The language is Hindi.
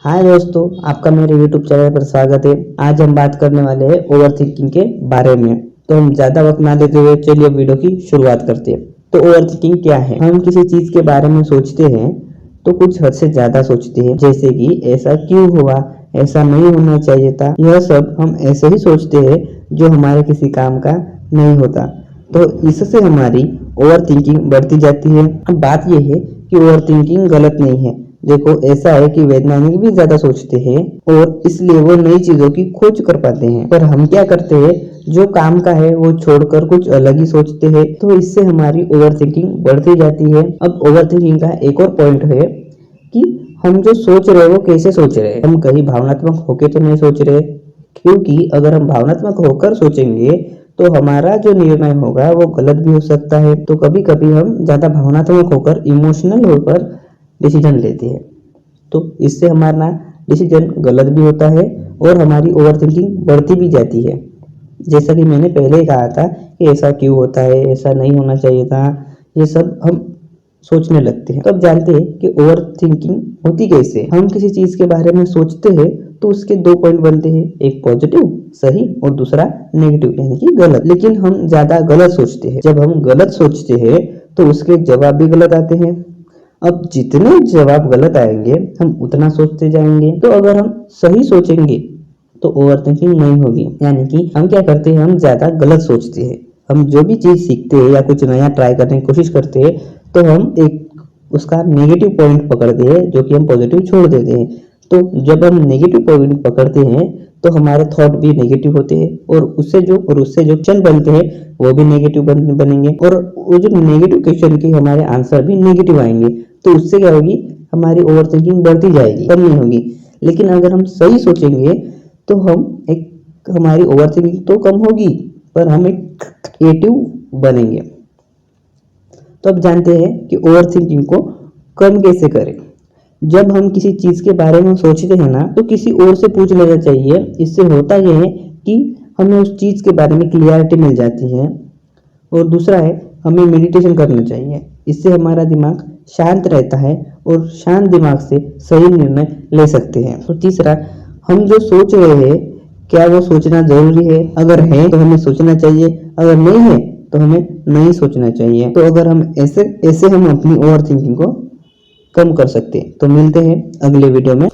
हाय दोस्तों, आपका मेरे YouTube चैनल पर स्वागत है। आज हम बात करने वाले हैं ओवर थिंकिंग के बारे में। तो हम ज्यादा वक्त ना देते हुए चलिए वीडियो की शुरुआत करते हैं। तो ओवर थिंकिंग क्या है? हम किसी चीज के बारे में सोचते हैं तो कुछ हद से ज्यादा सोचते हैं, जैसे कि ऐसा क्यों हुआ, ऐसा नहीं होना चाहिए था। यह सब हम ऐसे ही सोचते हैं जो हमारे किसी काम का नहीं होता। तो इससे हमारी ओवर थिंकिंग बढ़ती जाती है। अब बात यह है कि ओवर थिंकिंग गलत नहीं है। देखो, ऐसा है कि वैज्ञानिक भी ज्यादा सोचते हैं और इसलिए वो नई चीजों की खोज कर पाते हैं, पर हम क्या करते हैं, जो काम का है वो छोड़कर कुछ अलग ही सोचते हैं। तो इससे हमारी ओवर थिंकिंग बढ़ती जाती है। अब ओवर थिंकिंग का एक और पॉइंट है कि हम जो सोच रहे हैं वो कैसे सोच रहे हैं। हम कहीं भावनात्मक होके तो नहीं सोच रहे, क्योंकि अगर हम भावनात्मक होकर सोचेंगे तो हमारा जो निर्णय होगा वो गलत भी हो सकता है। तो कभी कभी हम ज्यादा भावनात्मक होकर, इमोशनल होकर डिसीजन लेते हैं, तो इससे हमारा डिसीजन गलत भी होता है और हमारी ओवर थिंकिंग बढ़ती भी जाती है। जैसा कि मैंने पहले ही कहा था कि ऐसा क्यों होता है, ऐसा नहीं होना चाहिए था, ये सब हम सोचने लगते हैं। तो अब जानते हैं कि ओवर थिंकिंग होती कैसे। हम किसी चीज के बारे में सोचते हैं तो उसके दो पॉइंट बनते हैं, एक पॉजिटिव सही और दूसरा नेगेटिव यानी कि गलत। लेकिन हम ज्यादा गलत सोचते हैं। जब हम गलत सोचते हैं तो उसके जवाब भी गलत आते हैं। अब जितने जवाब गलत आएंगे हम उतना सोचते जाएंगे। तो अगर हम सही सोचेंगे तो ओवर थिंकिंग नहीं होगी। यानी कि हम क्या करते हैं, हम ज्यादा गलत सोचते हैं। हम जो भी चीज सीखते हैं या कुछ नया ट्राई करने की कोशिश करते हैं तो हम एक उसका नेगेटिव पॉइंट पकड़ते हैं, जो कि हम पॉजिटिव छोड़ देते हैं। तो जब हम नेगेटिव पॉइंट पकड़ते हैं तो हमारे थॉट भी नेगेटिव होते हैं और उससे जो क्वेश्चन बनते हैं वो भी नेगेटिव बनेंगे और वो जो नेगेटिव क्वेश्चन के हमारे आंसर भी नेगेटिव आएंगे। तो उससे क्या होगी, हमारी ओवर थिंकिंग बढ़ती जाएगी, कम नहीं होगी। लेकिन अगर हम सही सोचेंगे तो हमारी ओवर थिंकिंग तो कम होगी, पर हम एक क्रिएटिव बनेंगे। तो अब जानते हैं कि ओवर थिंकिंग को कम कैसे करें। जब हम किसी चीज के बारे में सोचते हैं ना, तो किसी और से पूछ लेना चाहिए। इससे होता यह है कि हमें उस चीज के बारे में क्लियरिटी मिल जाती है। और दूसरा है, हमें मेडिटेशन करना चाहिए। इससे हमारा दिमाग शांत रहता है और शांत दिमाग से सही निर्णय ले सकते हैं। और तीसरा, हम जो सोच रहे हैं क्या वो सोचना जरूरी है? अगर है तो हमें सोचना चाहिए, अगर नहीं है तो हमें नहीं सोचना चाहिए। तो अगर हम ऐसे हम अपनी ओवर थिंकिंग को कम कर सकते हैं। तो मिलते हैं अगले वीडियो में।